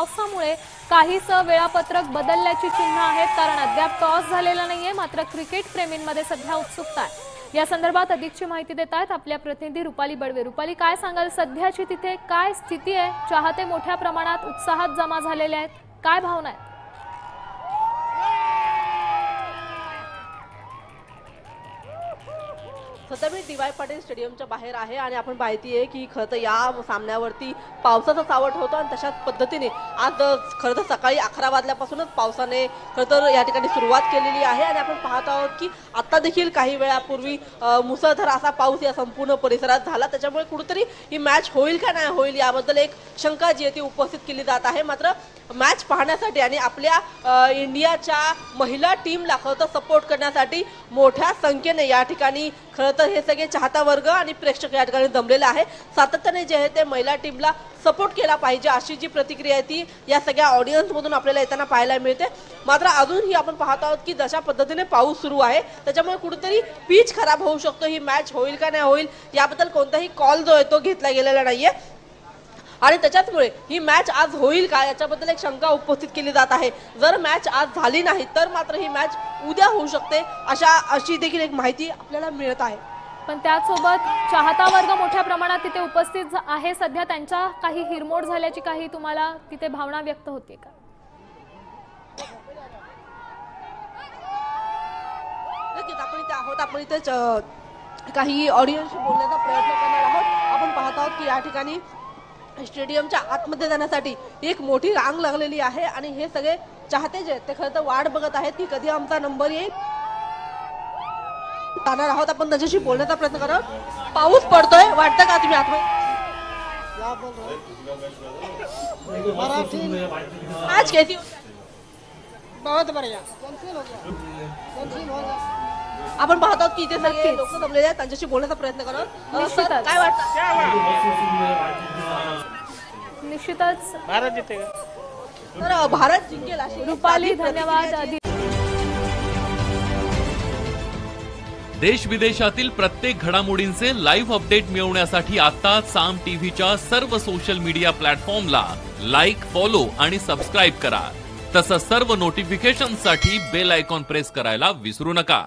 पावसामुळे काहीसं वेळापत्रक बदलल्याची चिन्ह आहेत, कारण अद्याप टॉस झालेला नाहीये। मात्र क्रिकेट प्रेमींमध्ये सध्या उत्सुकता आहे। या संदर्भात अधिकची माहिती देत आहेत आपल्या प्रतिनिधी रुपाली बडवे। रुपाली, काय सांगाल, सध्याची तिथे काय स्थिती आहे? चाहते मोठ्या प्रमाणात उत्साहात जमा झालेले आहेत, काय भावना आहेत? सध्या मी डी.वाय. पाटील स्टेडियमच्या बाहेर आहे आणि आपण माहिती आहे की खरं तर या सामन्यावरती पावसाचा सावट होता आणि तशाच पद्धतीने आज खरं तर सकाळी 11 वाजल्यापासूनच पावसाने खरं तर या ठिकाणी सुरुवात केलेली आहे आणि आपण पाहत आहोत की आता देखील काही वेळापूर्वी मुसळधार असा पाऊस या संपूर्ण परिसरात झाला। त्याच्यामुळे कुठेतरी ही मॅच होईल का नाही होईल याबद्दल एक शंका जी आहे ती उपस्थित केली जात आहे। मात्र मॅच पाहण्यासाठी आणि आपल्या इंडियाच्या महिला टीमला खरं तर सपोर्ट करण्यासाठी मोठ्या संख्येने या ठिकाणी खरं तर हे सगळे चाहता वर्ग आणि प्रेक्षक या ठिकाणी जमलेले आहे। सातत्याने जे आहे ते महिला टीमला सपोर्ट केला पाहिजे अशी जी प्रतिक्रिया आहे ती या सगळ्या ऑडियन्स मधून आपल्याला येताना पाहायला मिळते। मात्र अजूनही आपण पाहत आहोत की जशा पद्धतीने पाऊस सुरू आहे त्याच्यामुळे कुठेतरी पिच खराब होऊ शकतो। ही मॅच होईल का नाही होईल याबद्दल कोणताही कॉल जो आहे तो घेतला गेलेला नाहीये आणि त्याच्यामुळे ही मॅच आज होईल का याच्याबद्दल एक शंका उपस्थित केली जात आहे। जर मॅच आज झाली नाही तर मात्र ही मॅच उद्या होऊ शकते अशी देखील एक माहिती आपल्याला मिळत आहे। पण त्यासोबत चाहता वर्ग मोठ्या प्रमाणात तिथे उपस्थित आहे सध्या, त्यांच्या काही हिरमोड झाल्याची काही तुम्हाला तिथे भावना व्यक्त होते का? नक्कीच आपण इथे आहोत, आपण इथे काही ऑडियन्सशी बोलण्याचा प्रयत्न करणार आहोत। आपण पाहत आहोत की या ठिकाणी स्टेडियमच्या आतमध्ये जाण्यासाठी एक मोठी रांग लागलेली आहे आणि हे सगळे चाहते जे आहेत ते खरं तर वाट बघत आहेत की कधी आमचा नंबर येईल। जाणार आहोत आपण त्याच्याशी बोलण्याचा प्रयत्न करू। पाऊस पडतोय, वाटतं का तुम्ही आतमध्ये मॅच कैसी बहुत बढ़िया। आपण पाहत आहोत की इथे सगळे लोक जमलेले आहेत, त्यांच्याशी बोलण्याचा प्रयत्न करू। सर, काय वाटतं? निश्चितच भारत जितेगा। तर भारत जिंकेल अशी रुपाली, धन्यवाद। देश विदेशातील प्रत्येक घडामोडींचे लाईव्ह अपडेट मिळवण्यासाठी आता साम टीव्हीच्या सर्व सोशल मीडिया प्लॅटफॉर्मला लाईक, फॉलो आणि सबस्क्राईब करा। तसंच सर्व नोटिफिकेशनसाठी बेल आयकॉन प्रेस करायला विसरू नका।